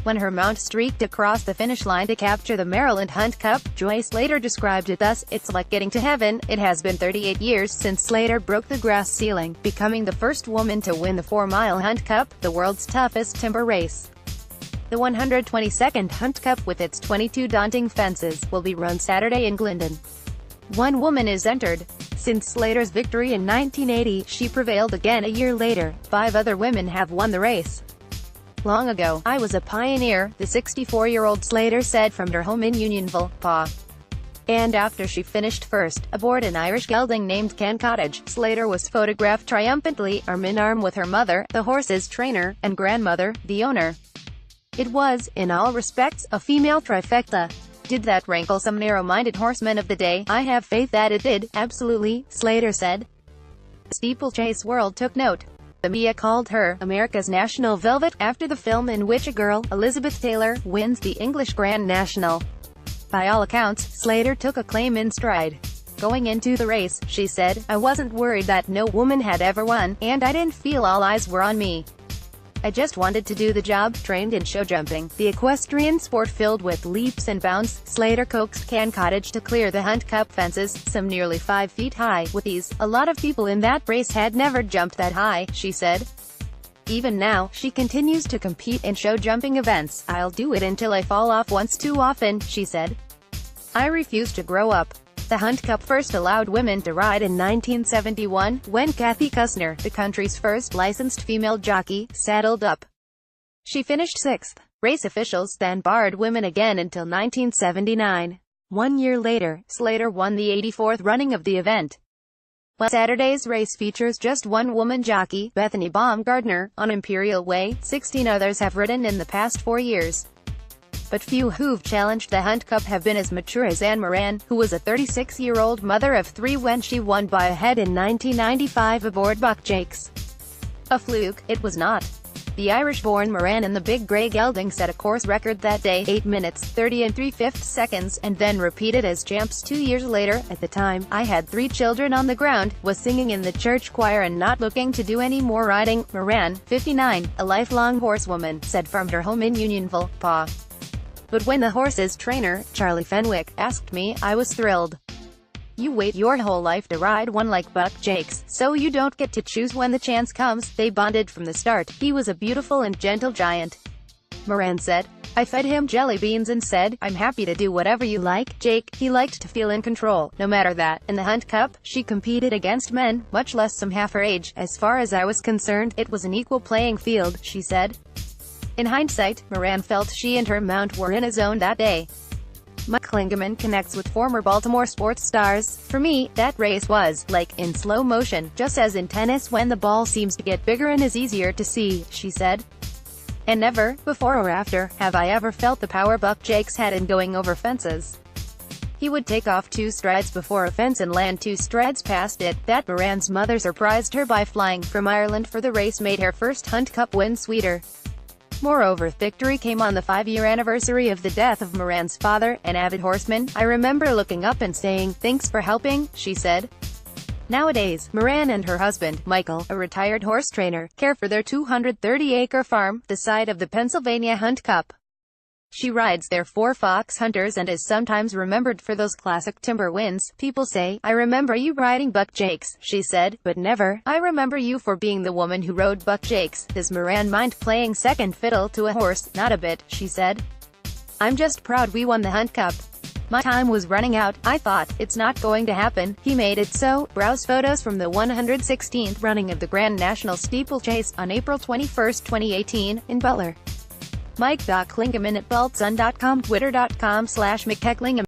when her mount streaked across the finish line to capture the Maryland Hunt Cup. Joy Slater described it thus: "It's like getting to heaven." It has been 38 years since Slater broke the grass ceiling, becoming the first woman to win the 4-mile Hunt Cup, the world's toughest timber race. The 122nd Hunt Cup, with its 22 daunting fences, will be run Saturday in Glyndon. One woman is entered. Since Slater's victory in 1980, she prevailed again a year later. 5 other women have won the race. "Long ago, I was a pioneer," the 64-year-old Slater said from her home in Unionville, PA. And after she finished first, aboard an Irish gelding named Can Cottage, Slater was photographed triumphantly, arm in arm with her mother, the horse's trainer, and grandmother, the owner. It was, in all respects, a female trifecta. Did that rankle some narrow-minded horsemen of the day? I have faith that it did, absolutely, Slater said. The steeplechase world took note. The media called her America's National Velvet, after the film in which a girl, Elizabeth Taylor, wins the English Grand National. By all accounts, Slater took a claim in stride. Going into the race, she said, "I wasn't worried that no woman had ever won, and I didn't feel all eyes were on me. I just wanted to do the job." Trained in show jumping, the equestrian sport filled with leaps and bounds, Slater coaxed Can Cottage to clear the Hunt Cup fences, some nearly 5 feet high. "With ease. A lot of people in that race had never jumped that high," she said. Even now, she continues to compete in show jumping events. "I'll do it until I fall off once too often," she said. "I refuse to grow up." The Hunt Cup first allowed women to ride in 1971, when Kathy Kusner, the country's first licensed female jockey, saddled up. She finished 6th. Race officials then barred women again until 1979. 1 year later, Slater won the 84th running of the event. While Saturday's race features just one woman jockey, Bethany Baumgardner, on Imperial Way, 16 others have ridden in the past 4 years. But few who've challenged the Hunt Cup have been as mature as Moran, who was a 36-year-old mother of 3 when she won by a head in 1995 aboard Buck Jakes. A fluke, it was not. The Irish-born Moran in the Big Grey Gelding set a course record that day, 8 minutes, 30 3/5 seconds, and then repeated as champs 2 years later. "At the time, I had 3 children on the ground, was singing in the church choir and not looking to do any more riding." Moran, 59, a lifelong horsewoman, said from her home in Unionville, PA. "But when the horse's trainer, Charlie Fenwick, asked me, I was thrilled. You wait your whole life to ride one like Buck Jakes, so you don't get to choose when the chance comes." They bonded from the start. "He was a beautiful and gentle giant," Moran said. "I fed him jelly beans and said, 'I'm happy to do whatever you like, Jake.' He liked to feel in control, no matter that." In the Hunt Cup, she competed against men, much less some half her age. "As far as I was concerned, it was an equal playing field," she said. In hindsight, Moran felt she and her mount were in a zone that day. Mike Klingeman connects with former Baltimore sports stars. "For me, that race was, like, in slow motion, just as in tennis when the ball seems to get bigger and is easier to see," she said. "And never, before or after, have I ever felt the power Buck Jakes had in going over fences. He would take off 2 strides before a fence and land 2 strides past it." That Moran's mother surprised her by flying from Ireland for the race made her first Hunt Cup win sweeter. Moreover, victory came on the 5-year anniversary of the death of Moran's father, an avid horseman. "I remember looking up and saying, 'Thanks for helping,'" she said. Nowadays, Moran and her husband, Michael, a retired horse trainer, care for their 230-acre farm, the site of the Pennsylvania Hunt Cup. She rides their 4 fox hunters and is sometimes remembered for those classic timber wins. "People say, 'I remember you riding Buck Jakes,'" she said, "but never, 'I remember you for being the woman who rode Buck Jakes.'" Does Moran mind playing second fiddle to a horse? "Not a bit," she said. "I'm just proud we won the Hunt Cup. My time was running out. I thought, it's not going to happen. He made it so." Browse photos from the 116th running of the Grand National Steeplechase, on April 21, 2018, in Butler. Mike.Klingeman at Baltsun.com, Twitter.com/McKecklingham.